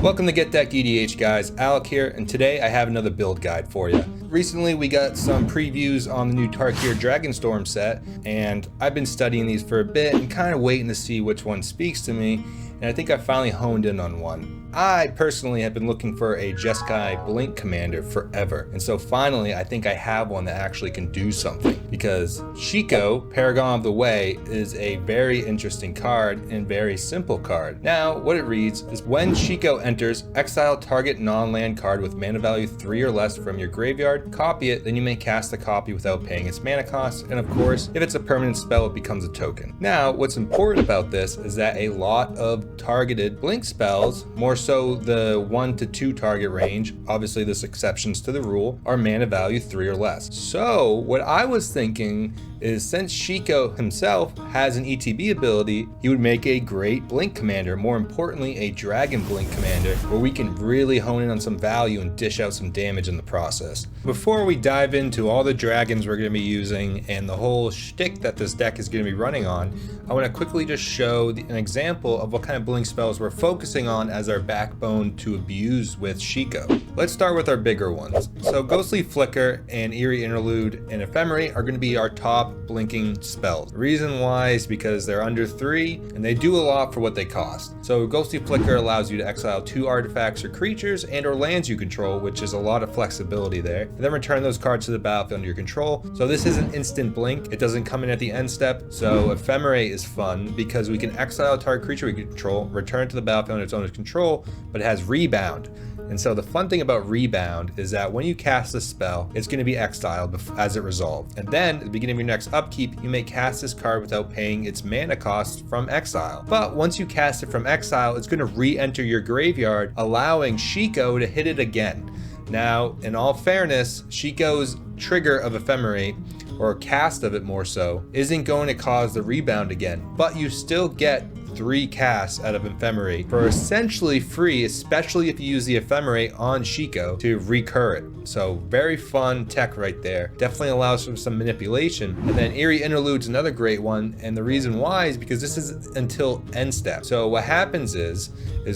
Welcome to Get Deck EDH guys, Alec here, and today I have another build guide for you. Recently we got some previews on the new Tarkir Dragonstorm set, and I've been studying these for a bit and kind of waiting to see which one speaks to me, and I think I finally honed in on one. I personally have been looking for a Jeskai Blink commander forever, and so finally I think I have one that actually can do something, because Shiko, Paragon of the Way, is a very interesting card and very simple card. Now, what it reads is when Shiko enters, exile target non-land card with mana value 3 or less from your graveyard, copy it, then you may cast the copy without paying its mana cost, and of course, if it's a permanent spell, it becomes a token. Now, what's important about this is that a lot of targeted Blink spells, more so the 1 to 2 target range, obviously there's exceptions to the rule, are mana value 3 or less. So what I was thinking is, since Shiko himself has an ETB ability, he would make a great Blink commander, more importantly a Dragon Blink commander, where we can really hone in on some value and dish out some damage in the process. Before we dive into all the dragons we're going to be using and the whole shtick that this deck is going to be running on, I want to quickly just show an example of what kind of Blink spells we're focusing on as our backbone to abuse with Shiko. Let's start with our bigger ones. So Ghostly Flicker and Eerie Interlude and Ephemerate are going to be our top blinking spells. The reason why is because they're under 3 and they do a lot for what they cost. So Ghostly Flicker allows you to exile 2 artifacts or creatures and or lands you control, which is a lot of flexibility there, and then return those cards to the battlefield under your control. So this is an instant blink, it doesn't come in at the end step. So Ephemerate is fun because we can exile a target creature we control, return to the battlefield under its owner's control, but it has rebound. And so the fun thing about rebound is that when you cast a spell, it's going to be exiled as it resolves. And then at the beginning of your next upkeep, you may cast this card without paying its mana cost from exile. But once you cast it from exile, it's going to re-enter your graveyard, allowing Shiko to hit it again. Now, in all fairness, Shiko's trigger of Ephemerate, or cast of it more so, isn't going to cause the rebound again, but you still get 3 casts out of Ephemerate for essentially free, especially if you use the Ephemerate on Shiko to recur it. So very fun tech right there. Definitely allows for some manipulation. And then Eerie Interlude's another great one, and the reason why is because this is until end step. So what happens is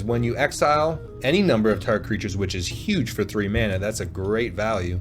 when you exile any number of target creatures, which is huge for 3 mana, that's a great value,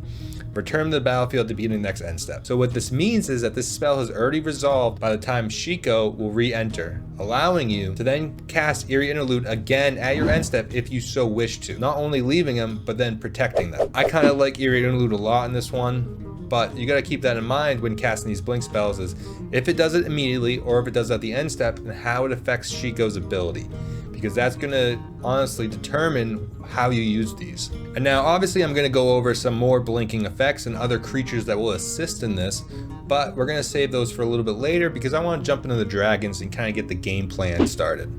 return to the battlefield to begin the next end step. So what this means is that this spell has already resolved by the time Shiko will re-enter, allowing you to then cast Eerie Interlude again at your end step if you so wish to. Not only leaving them, but then protecting them. I kind of like Eerie Interlude a lot in this one, but you got to keep that in mind when casting these Blink spells, is if it does it immediately or if it does it at the end step, and how it affects Shiko's ability, because that's going to honestly determine how you use these. And now obviously I'm going to go over some more blinking effects and other creatures that will assist in this, but we're going to save those for a little bit later because I want to jump into the dragons and kind of get the game plan started.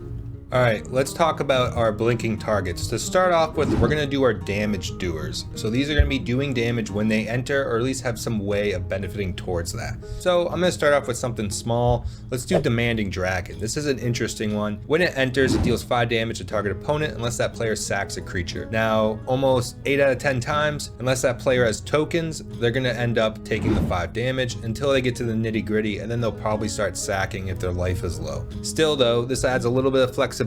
Alright, let's talk about our blinking targets. To start off with, we're going to do our damage doers. So these are going to be doing damage when they enter, or at least have some way of benefiting towards that. So I'm going to start off with something small. Let's do Demanding Dragon. This is an interesting one. When it enters, it deals 5 damage to target opponent unless that player sacks a creature. Now, almost 8 out of 10 times, unless that player has tokens, they're going to end up taking the 5 damage until they get to the nitty gritty, and then they'll probably start sacking if their life is low. Still though, this adds a little bit of flexibility,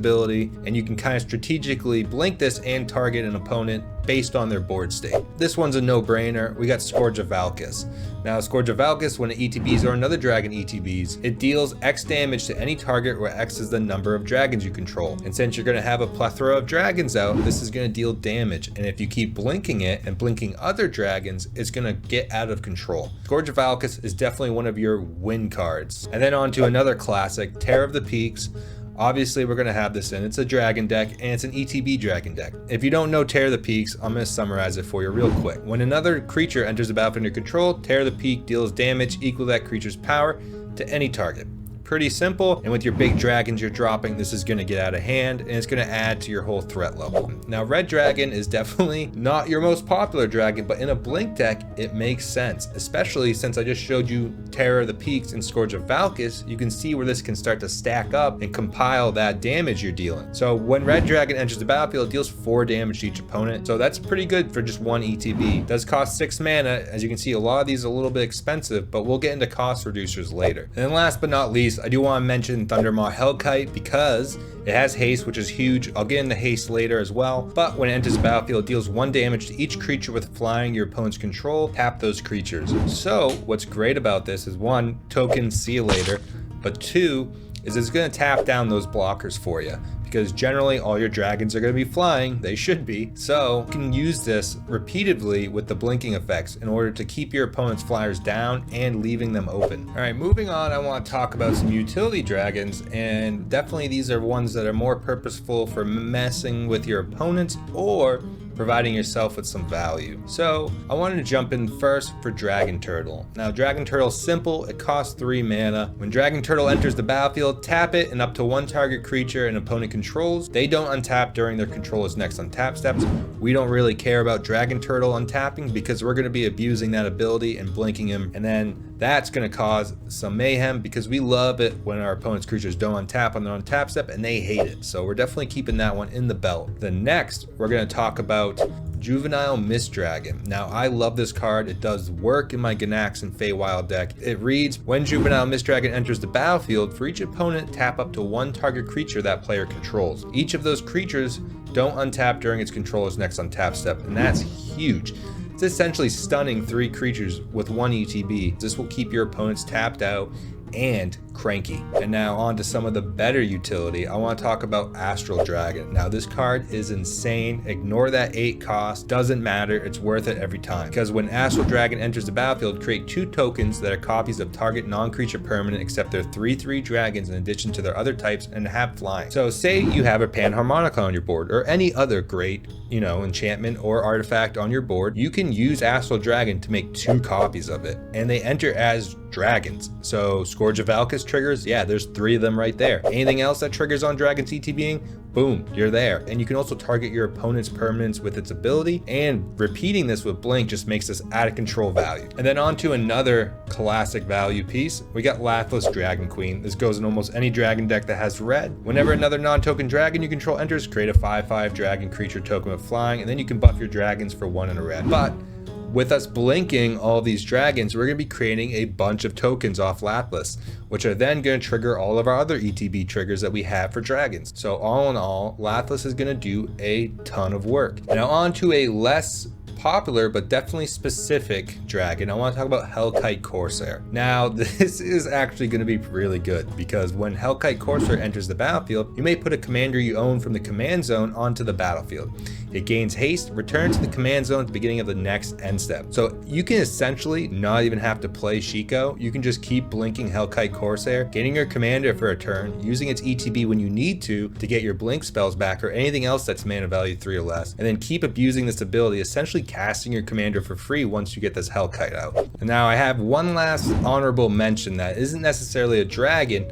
and you can kind of strategically blink this and target an opponent based on their board state. This one's a no-brainer. We got Scourge of Valkis. Now, Scourge of Valkis, when it ETBs or another dragon ETBs, it deals X damage to any target where X is the number of dragons you control. And since you're going to have a plethora of dragons out, this is going to deal damage. And if you keep blinking it and blinking other dragons, it's going to get out of control. Scourge of Valkis is definitely one of your win cards. And then on to another classic, Terror of the Peaks. Obviously, we're going to have this in. It's a dragon deck, and it's an ETB dragon deck. If you don't know Tear the Peaks, I'm going to summarize it for you real quick. When another creature enters the battlefield under your control, Tear the Peak deals damage equal to that creature's power to any target. Pretty simple, and with your big dragons you're dropping, this is going to get out of hand, and it's going to add to your whole threat level. Now, Red Dragon is definitely not your most popular dragon, but in a Blink deck, it makes sense, especially since I just showed you Terror of the Peaks and Scourge of Valkis. You can see where this can start to stack up and compile that damage you're dealing. So when Red Dragon enters the battlefield, it deals 4 damage to each opponent, so that's pretty good for just 1 ETB. It does cost 6 mana. As you can see, a lot of these are a little bit expensive, but we'll get into cost reducers later. And then last but not least, piece, I do want to mention Thundermaw Hellkite because it has haste, which is huge. I'll get into haste later as well. But when it enters the battlefield, it deals 1 damage to each creature with flying your opponent's control. Tap those creatures. So what's great about this is 1, token, see you later. But 2, is it's going to tap down those blockers for you, because generally all your dragons are going to be flying. They should be. So you can use this repeatedly with the blinking effects in order to keep your opponent's flyers down and leaving them open. All right, moving on, I want to talk about some utility dragons, and definitely these are ones that are more purposeful for messing with your opponents or providing yourself with some value. So I wanted to jump in first for Dragon Turtle. Now Dragon Turtle's simple, it costs 3 mana. When Dragon Turtle enters the battlefield, tap it and up to 1 target creature an opponent controls. They don't untap during their controller's next untap steps. We don't really care about Dragon Turtle untapping because we're going to be abusing that ability and blinking him, and then that's going to cause some mayhem because we love it when our opponent's creatures don't untap on their untap step, and they hate it. So we're definitely keeping that one in the belt. The next, we're going to talk about Juvenile Mist Dragon. Now I love this card. It does work in my Ganax and Feywild deck. It reads, when Juvenile Mist Dragon enters the battlefield, for each opponent tap up to 1 target creature that player controls. Each of those creatures don't untap during its controller's next untap step, and that's huge. It's essentially stunning 3 creatures with 1 ETB. This will keep your opponents tapped out and cranky. And now on to some of the better utility. I want to talk about Astral Dragon. Now this card is insane. Ignore that 8 cost. Doesn't matter. It's worth it every time. Because when Astral Dragon enters the battlefield, create 2 tokens that are copies of target non-creature permanent except they're 3/3 dragons in addition to their other types and have flying. So say you have a Panharmonica on your board or any other great, enchantment or artifact on your board. You can use Astral Dragon to make 2 copies of it, and they enter as dragons. So Scourge of Valkis triggers, yeah, there's 3 of them right there. Anything else that triggers on dragons ETBing, boom, you're there. And you can also target your opponent's permanents with its ability, and repeating this with blink just makes this out of control value. And then on to another classic value piece. We got Lathless Dragon Queen. This goes in almost any dragon deck that has red. Whenever another non-token dragon you control enters, create a 5/5 dragon creature token with flying, and then you can buff your dragons for 1 in a red. But with us blinking all these dragons, we're going to be creating a bunch of tokens off Lathless, which are then going to trigger all of our other ETB triggers that we have for dragons. So all in all, Lathless is going to do a ton of work. Now on to a less popular but definitely specific dragon. I want to talk about Hellkite Corsair. Now this is actually going to be really good because when Hellkite Corsair enters the battlefield, you may put a commander you own from the command zone onto the battlefield. It gains haste, return to the command zone at the beginning of the next end step. So you can essentially not even have to play Shiko. You can just keep blinking Hellkite Corsair, getting your commander for a turn, using its ETB when you need to get your blink spells back or anything else that's mana value 3 or less, and then keep abusing this ability, essentially casting your commander for free once you get this Hellkite out. And now I have one last honorable mention that isn't necessarily a dragon,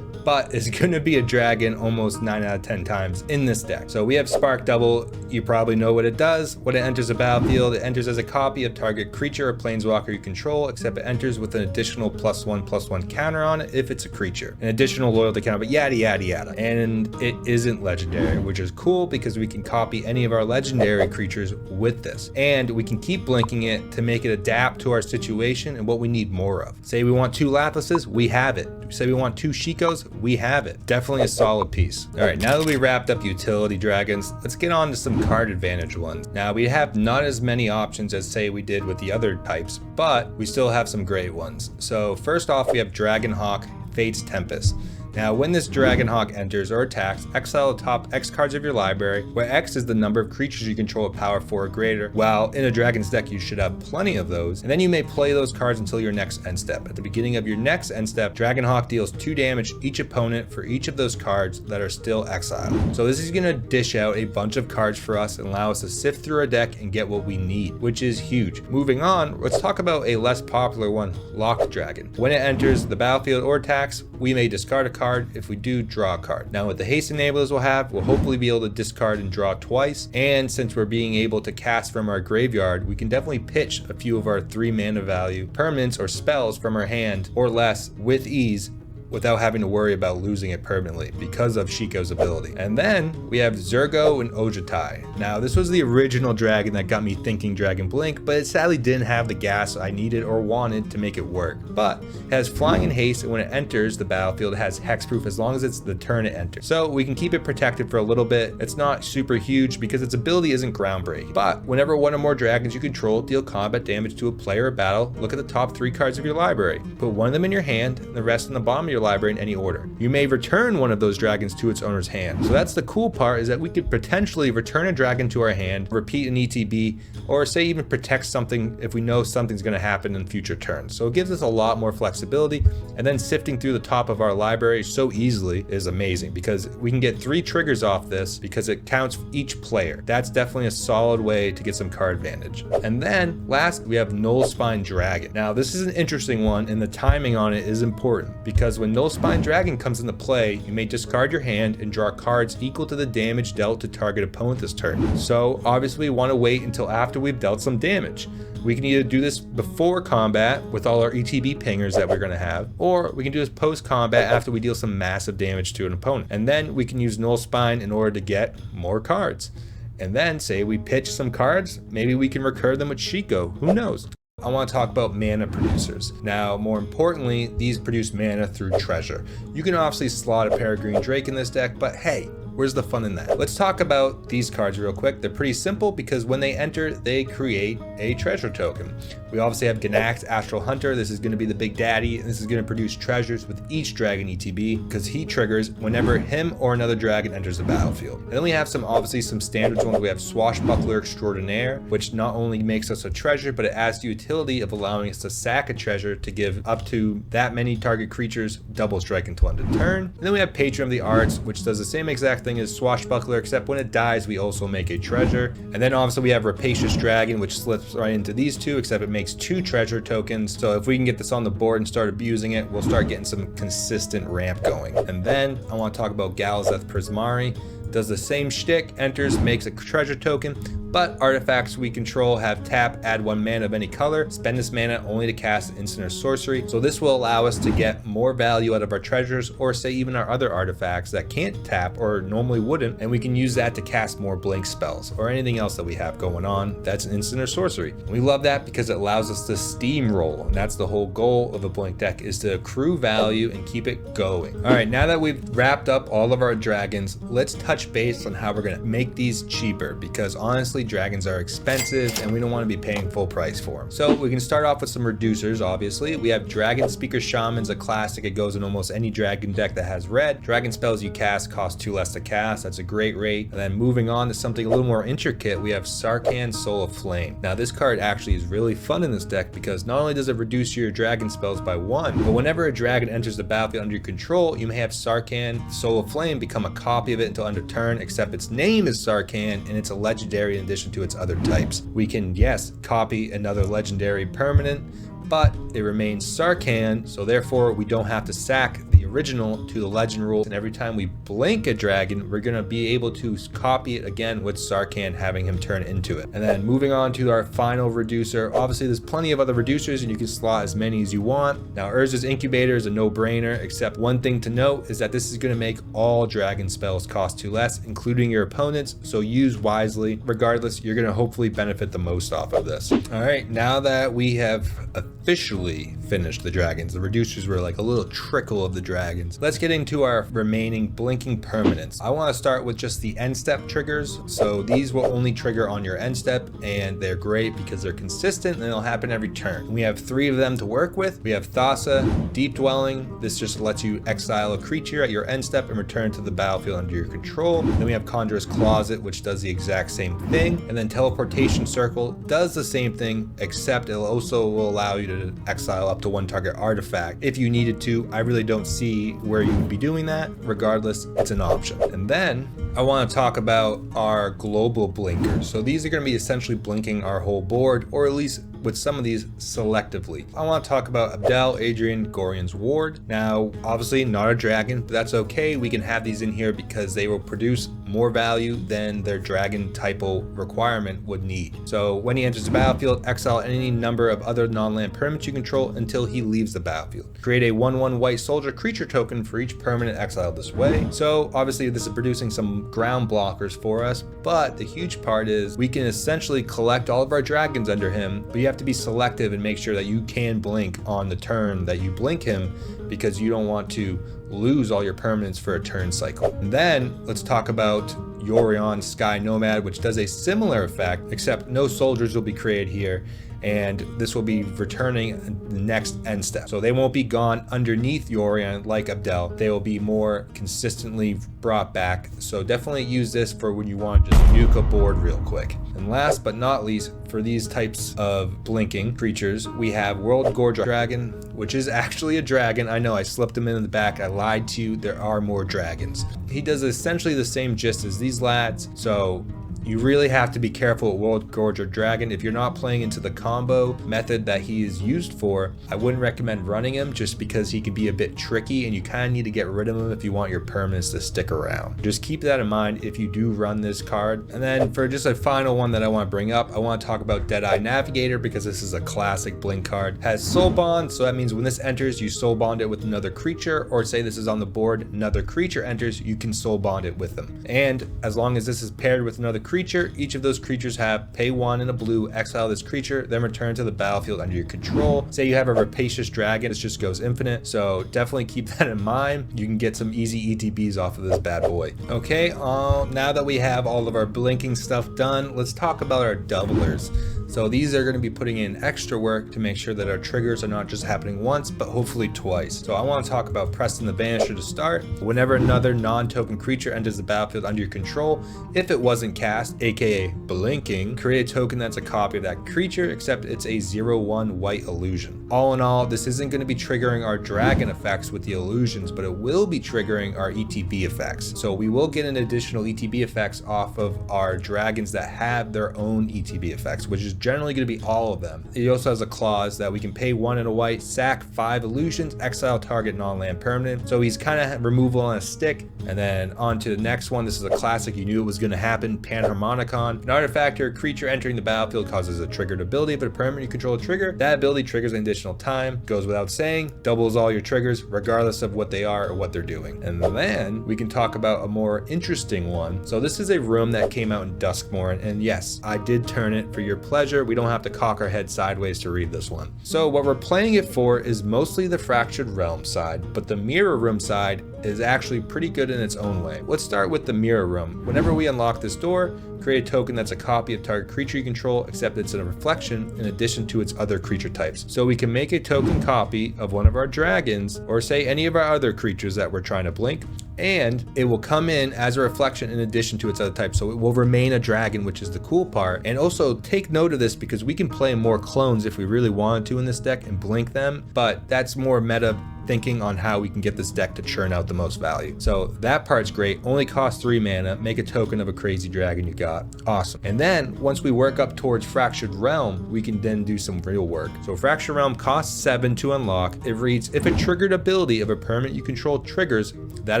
but is going to be a dragon almost 9 out of 10 times in this deck. So we have Spark Double. You probably know what it does. When it enters a battlefield, it enters as a copy of target creature or planeswalker you control, except it enters with an additional +1/+1 counter on it if it's a creature. An additional loyalty counter, but yada yada yada. And it isn't legendary, which is cool because we can copy any of our legendary creatures with this. And we can keep blinking it to make it adapt to our situation and what we need more of. Say we want 2 Lathlesses, we have it. Say we want 2 Shikos, we have it. Definitely a solid piece. All right, now that we wrapped up utility dragons, let's get on to some card advantage ones. Now we have not as many options as say we did with the other types, but we still have some great ones. So first off, we have Dragonhawk, Fate's Tempest. Now, when this Dragonhawk enters or attacks, exile the top X cards of your library, where X is the number of creatures you control with power 4 or greater. While in a dragon's deck, you should have plenty of those, and then you may play those cards until your next end step. At the beginning of your next end step, Dragonhawk deals 2 damage to each opponent for each of those cards that are still exiled. So this is going to dish out a bunch of cards for us and allow us to sift through our deck and get what we need, which is huge. Moving on, let's talk about a less popular one, Locked Dragon. When it enters the battlefield or attacks, we may discard a card. If we do, draw a card. Now with the haste enablers we'll hopefully be able to discard and draw twice, and since we're being able to cast from our graveyard, we can definitely pitch a few of our 3 mana value permanents or spells from our hand or less with ease without having to worry about losing it permanently because of Shiko's ability. And then we have Zergo and Ojutai. Now this was the original dragon that got me thinking Dragon Blink, but it sadly didn't have the gas I needed or wanted to make it work. But it has flying and haste, and when it enters the battlefield it has hexproof as long as it's the turn it enters. So we can keep it protected for a little bit. It's not super huge because its ability isn't groundbreaking. But whenever one or more dragons you control deal combat damage to a player or battle, look at the top 3 cards of your library. Put one of them in your hand and the rest in the bottom of your library in any order. You may return one of those dragons to its owner's hand. So that's the cool part, is that we could potentially return a dragon to our hand, repeat an ETB, or say even protect something if we know something's going to happen in future turns. So it gives us a lot more flexibility, and then sifting through the top of our library so easily is amazing because we can get 3 triggers off this because it counts each player. That's definitely a solid way to get some card advantage. And then last we have Nullspine Dragon. Now this is an interesting one, and the timing on it is important because when Nullspine Dragon comes into play, you may discard your hand and draw cards equal to the damage dealt to target opponent this turn. So obviously we want to wait until after we've dealt some damage. We can either do this before combat with all our ETB pingers that we're going to have, or we can do this post combat after we deal some massive damage to an opponent. And then we can use Nullspine in order to get more cards. And then say we pitch some cards, maybe we can recur them with Shiko, who knows? I want to talk about mana producers. Now, more importantly, these produce mana through treasure. You can obviously slot a Paragon Drake in this deck, but hey, where's the fun in that? Let's talk about these cards real quick. They're pretty simple because when they enter, they create a treasure token. We obviously have Ganax, Astral Hunter. This is going to be the big daddy, and this is going to produce treasures with each dragon ETB because he triggers whenever him or another dragon enters the battlefield. And then we have obviously some standards ones. We have Swashbuckler Extraordinaire, which not only makes us a treasure, but it adds the utility of allowing us to sack a treasure to give up to that many target creatures double strike until end of turn. And then we have Patron of the Arts, which does the same exact thing as Swashbuckler, except when it dies, we also make a treasure. And then obviously we have Rapacious Dragon, which slips right into these two, except it makes 2 treasure tokens. So if we can get this on the board and start abusing it, we'll start getting some consistent ramp going. And then I want to talk about Galazeth Prismari. Does the same shtick, enters, makes a treasure token, but artifacts we control have tap, add 1 mana of any color, spend this mana only to cast an instant or sorcery. So this will allow us to get more value out of our treasures, or say even our other artifacts that can't tap or normally wouldn't, and we can use that to cast more blink spells or anything else that we have going on that's an instant or sorcery. And we love that because it allows us to steamroll, and that's the whole goal of a blink deck, is to accrue value and keep it going. All right, now that we've wrapped up all of our dragons, let's touch base on how we're going to make these cheaper, because honestly dragons are expensive and we don't want to be paying full price for them. So we can start off with some reducers. Obviously we have Dragon Speaker Shaman's a classic. It goes in almost any dragon deck that has red. Dragon spells you cast cost 2 less to cast. That's a great rate. And then moving on to something a little more intricate, we have Sarkhan, Soul of Flame. Now this card actually is really fun in this deck because not only does it reduce your dragon spells by 1, but whenever a dragon enters the battlefield under your control, you may have Sarkhan, Soul of Flame, become a copy of it until end of turn, except its name is Sarkhan and it's a legendary in addition to its other types. We can, yes, copy another legendary permanent, but it remains Sarkhan, so therefore we don't have to sack the original to the legend rules, and every time we blink a dragon, we're gonna be able to copy it again with Sarkhan, having him turn into it. And then moving on to our final reducer, obviously there's plenty of other reducers and you can slot as many as you want. Now Urza's Incubator is a no-brainer, except one thing to note is that this is gonna make all dragon spells cost 2 less, including your opponents, so use wisely. Regardless, you're gonna hopefully benefit the most off of this. All right, now that we have officially finished the dragons, the reducers were like a little trickle of the dragons, let's get into our remaining blinking permanents. I want to start with just the end step triggers. So these will only trigger on your end step, and they're great because they're consistent and they'll happen every turn. We have 3 of them to work with. We have Thassa, Deep Dwelling. This just lets you exile a creature at your end step and return to the battlefield under your control. Then we have Conjurer's Closet, which does the exact same thing. And then Teleportation Circle does the same thing, except it also will allow you to exile up to 1 target artifact if you needed to. I really don't see where you would be doing that. Regardless, it's an option. And then I want to talk about our global blinkers. So these are going to be essentially blinking our whole board, or at least with some of these selectively. I want to talk about Abdel, Adrian, Gorian's Ward. Now, obviously not a dragon, but that's okay. We can have these in here because they will produce more value than their dragon typo requirement would need. So when he enters the battlefield, exile any number of other non-land permanents you control until he leaves the battlefield. Create a 1/1 white soldier creature token for each permanent exiled this way. So obviously this is producing some ground blockers for us, but the huge part is we can essentially collect all of our dragons under him, but you have to be selective and make sure that you can blink on the turn that you blink him, because you don't want to lose all your permanents for a turn cycle. And then let's talk about Yorion Sky Nomad, which does a similar effect, except no soldiers will be created here, and this will be returning the next end step. So they won't be gone underneath Yorion like Abdel. They will be more consistently brought back. So definitely use this for when you want to just nuke a board real quick. And last but not least, for these types of blinking creatures, we have World Gorge Dragon, which is actually a dragon. I know I slipped him in the back. I lied to you. There are more dragons. He does essentially the same gist as these lads. So you really have to be careful with World Gorger Dragon. If you're not playing into the combo method that he is used for, I wouldn't recommend running him, just because he can be a bit tricky and you kind of need to get rid of him if you want your permanents to stick around. Just keep that in mind if you do run this card. And then for just a final one that I want to bring up, I want to talk about Deadeye Navigator, because this is a classic blink card. Has soul bond, so that means when this enters, you soul bond it with another creature, or say this is on the board, another creature enters, you can soul bond it with them. And as long as this is paired with another creature, each of those creatures have pay 1 in a blue, exile this creature, then return to the battlefield under your control. Say you have a rapacious dragon, it just goes infinite, so definitely keep that in mind. You can get some easy ETBs off of this bad boy. Okay, now that we have all of our blinking stuff done, let's talk about our doublers. So these are going to be putting in extra work to make sure that our triggers are not just happening once, but hopefully twice. So I want to talk about Preston the Vanisher to start. Whenever another non-token creature enters the battlefield under your control, if it wasn't cast, aka blinking, create a token that's a copy of that creature, except it's a 0/1 white illusion. All in all, this isn't going to be triggering our dragon effects with the illusions, but it will be triggering our ETB effects. So we will get an additional ETB effects off of our dragons that have their own ETB effects, which is generally going to be all of them. It also has a clause that we can pay 1 in a white, sack 5 illusions, exile target non-land permanent. So he's kind of removal on a stick. And then on to the next one. This is a classic. You knew it was going to happen. Panharmonicon. An artifact or creature entering the battlefield causes a triggered ability. If a permanent you control a trigger, that ability triggers an additional time. Goes without saying, doubles all your triggers regardless of what they are or what they're doing. And then we can talk about a more interesting one. So this is a room that came out in Duskmourn, and yes, I did turn it for your pleasure. We don't have to cock our head sideways to read this one. So what we're playing it for is mostly the Fractured Realm side, but the Mirror Room side is actually pretty good in its own way. Let's start with the Mirror Room. Whenever we unlock this door, create a token that's a copy of target creature you control, except it's a reflection in addition to its other creature types. So we can make a token copy of one of our dragons, or say any of our other creatures that we're trying to blink, and it will come in as a reflection in addition to its other types. So it will remain a dragon, which is the cool part. And also take note of this, because we can play more clones if we really wanted to in this deck and blink them, but that's more meta thinking on how we can get this deck to churn out the most value. So that part's great. Only costs 3 mana. Make a token of a crazy dragon you got. Awesome. And then once we work up towards Fractured Realm, we can then do some real work. So Fractured Realm costs 7 to unlock. It reads, if a triggered ability of a permanent you control triggers, that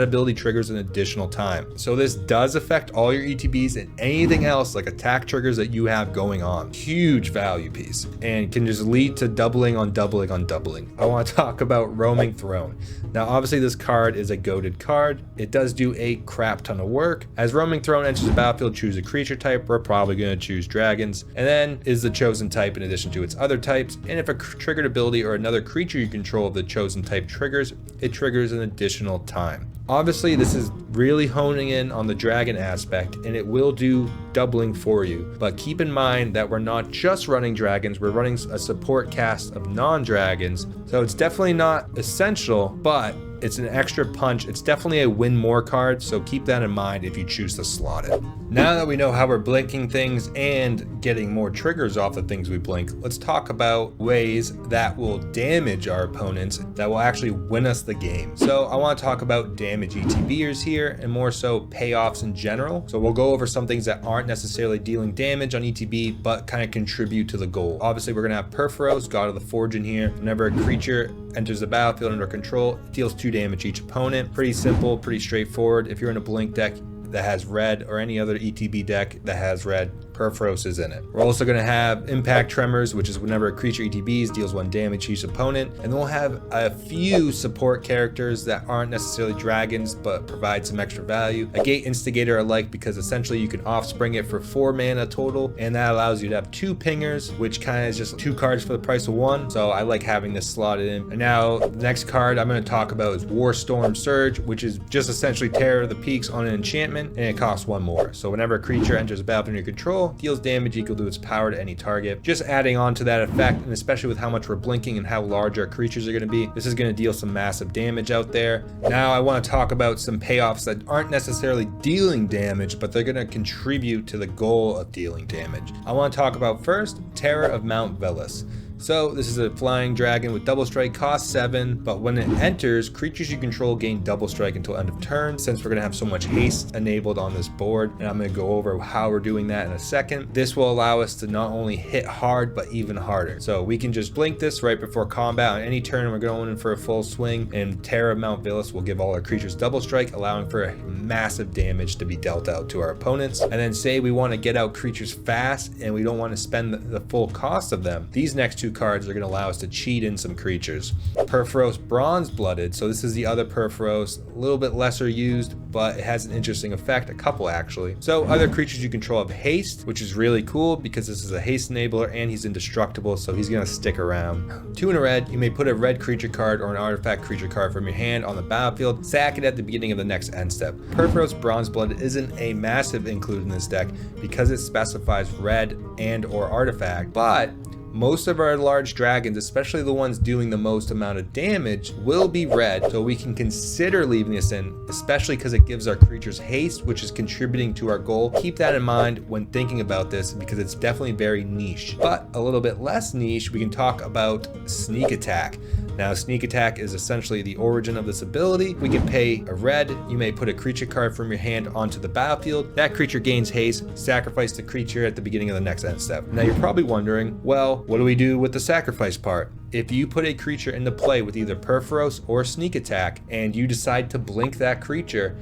ability triggers an additional time. So this does affect all your ETBs and anything else like attack triggers that you have going on. Huge value piece, and can just lead to doubling on doubling on doubling. I want to talk about Roaming Throne. Now obviously this card is a goated card. It does do a crap ton of work. As Roaming Throne enters the battlefield, choose a creature type. We're probably going to choose dragons, and then is the chosen type in addition to its other types. And if a triggered ability or another creature you control of the chosen type triggers, it triggers an additional time. Obviously this is really honing in on the dragon aspect, and it will do doubling for you, but keep in mind that we're not just running dragons, we're running a support cast of non-dragons, so it's definitely not essential, but It's an extra punch. It's definitely a win more card, so keep that in mind if you choose to slot it. Now that we know how we're blinking things and getting more triggers off the things we blink, let's talk about ways that will damage our opponents, that will actually win us the game. So I want to talk about damage ETBers here, and more so payoffs in general. So we'll go over some things that aren't necessarily dealing damage on ETB, but kind of contribute to the goal. Obviously, we're going to have Perforos, God of the Forge in here. Whenever a creature enters the battlefield under control, it deals 2 damage each opponent. Pretty simple, pretty straightforward. If you're in a blink deck that has red, or any other ETB deck that has red, Perforos is in it. We're also going to have Impact Tremors, which is whenever a creature ETBs, deals 1 damage to each opponent. And then we'll have a few support characters that aren't necessarily dragons, but provide some extra value. A Gate Instigator I like because essentially you can offspring it for 4 mana total, and that allows you to have 2 pingers, which kind of is just 2 cards for the price of 1. So I like having this slotted in. And now the next card I'm going to talk about is Warstorm Surge, which is just essentially Terror of the Peaks on an enchantment, and it costs 1 more. So whenever a creature enters a battlefield under your control, deals damage equal to its power to any target. Just adding on to that effect, and especially with how much we're blinking and how large our creatures are going to be, this is going to deal some massive damage out there. Now I want to talk about some payoffs that aren't necessarily dealing damage, but they're going to contribute to the goal of dealing damage. I want to talk about first, Terror of Mount Velis. So this is a flying dragon with double strike, cost 7, but when it enters, creatures you control gain double strike until end of turn. Since we're going to have so much haste enabled on this board, and I'm going to go over how we're doing that in a second, this will allow us to not only hit hard, but even harder. So we can just blink this right before combat on any turn. We're going in for a full swing, and Terror of Mount Velis will give all our creatures double strike, allowing for a massive damage to be dealt out to our opponents. And then say we want to get out creatures fast, and we don't want to spend the full cost of them. These next 2 cards are going to allow us to cheat in some creatures. Perforos Bronze Blooded. So this is the other Perforos, a little bit lesser used, but it has an interesting effect, a couple actually. So other creatures you control have haste, which is really cool because this is a haste enabler and he's indestructible, so he's going to stick around. 2 in a red, you may put a red creature card or an artifact creature card from your hand on the battlefield, sack it at the beginning of the next end step. Perforos Bronze Blooded isn't a massive include in this deck because it specifies red and or artifact, but most of our large dragons, especially the ones doing the most amount of damage, will be red, so we can consider leaving this in, especially because it gives our creatures haste, which is contributing to our goal. Keep that in mind when thinking about this because it's definitely very niche. But a little bit less niche, we can talk about Sneak Attack. Now, Sneak Attack is essentially the origin of this ability. We can pay a red. You may put a creature card from your hand onto the battlefield. That creature gains haste. Sacrifice the creature at the beginning of the next end step. Now, you're probably wondering, well, what do we do with the sacrifice part? If you put a creature into play with either Perforos or Sneak Attack, and you decide to blink that creature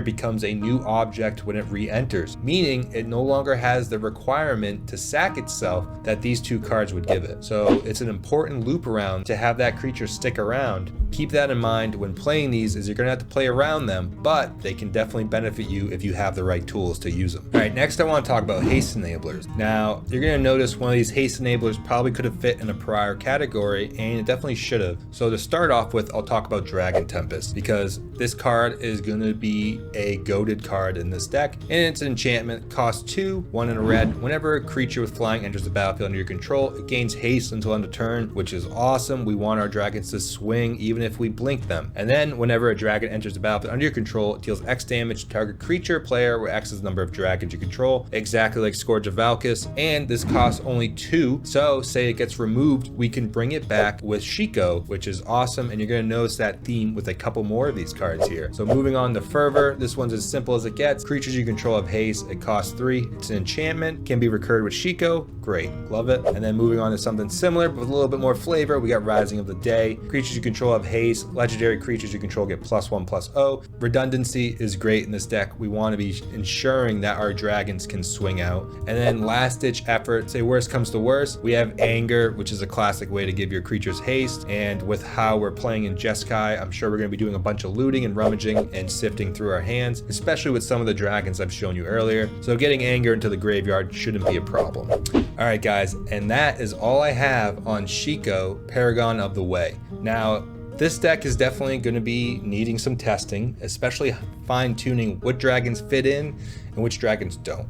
becomes a new object when it re-enters, meaning it no longer has the requirement to sack itself that these 2 cards would give it. So it's an important loop around to have that creature stick around. Keep that in mind when playing these, is you're going to have to play around them, but they can definitely benefit you if you have the right tools to use them. All right, next I want to talk about haste enablers. Now, you're going to notice one of these haste enablers probably could have fit in a prior category, and it definitely should have. So to start off with, I'll talk about Dragon Tempest, because this card is going to be a goated card in this deck, and it's an enchantment, costs 2, 1 in a red. Whenever a creature with flying enters the battlefield under your control, it gains haste until end of turn, which is awesome. We want our dragons to swing even if we blink them. And then whenever a dragon enters the battlefield under your control, it deals X damage to target creature, player, where X is the number of dragons you control, exactly like Scourge of Valkis, and this costs only 2. So say it gets removed, we can bring it back with Shiko, which is awesome, and you're going to notice that theme with a couple more of these cards here. So moving on to Fervor, this one's as simple as it gets. Creatures you control have haste, it costs 3, it's an enchantment, can be recurred with Shiko, great, love it. And then moving on to something similar, but with a little bit more flavor, we got Rising of the Day. Creatures you control have haste, legendary creatures you control get +1/+0. Redundancy is great in this deck. We want to be ensuring that our dragons can swing out. And then last ditch effort, say worst comes to worst, we have Anger, which is a classic way to give your creatures haste. And with how we're playing in Jeskai, I'm sure we're going to be doing a bunch of looting and rummaging and sifting through our hands, especially with some of the dragons I've shown you earlier. So getting Anger into the graveyard shouldn't be a problem. All right, guys, and that is all I have on Shiko, Paragon of the Way. Now, this deck is definitely going to be needing some testing, especially fine-tuning what dragons fit in and which dragons don't.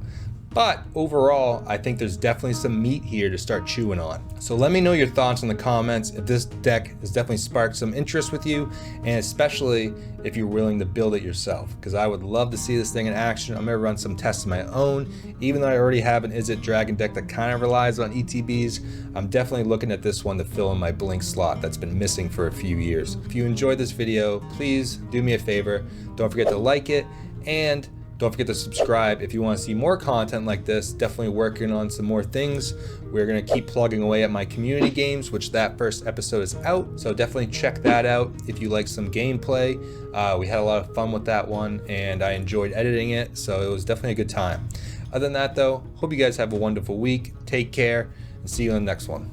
But overall, I think there's definitely some meat here to start chewing on. So let me know your thoughts in the comments if this deck has definitely sparked some interest with you, and especially if you're willing to build it yourself, because I would love to see this thing in action. I'm gonna run some tests of my own. Even though I already have an Is It Dragon deck that kind of relies on ETBs, I'm definitely looking at this one to fill in my blink slot that's been missing for a few years. If you enjoyed this video, please do me a favor. Don't forget to like it, and don't forget to subscribe if you want to see more content like this. Definitely working on some more things. We're going to keep plugging away at my community games, which that first episode is out. So definitely check that out if you like some gameplay. We had a lot of fun with that one, and I enjoyed editing it. So it was definitely a good time. Other than that though, hope you guys have a wonderful week. Take care and see you in the next one.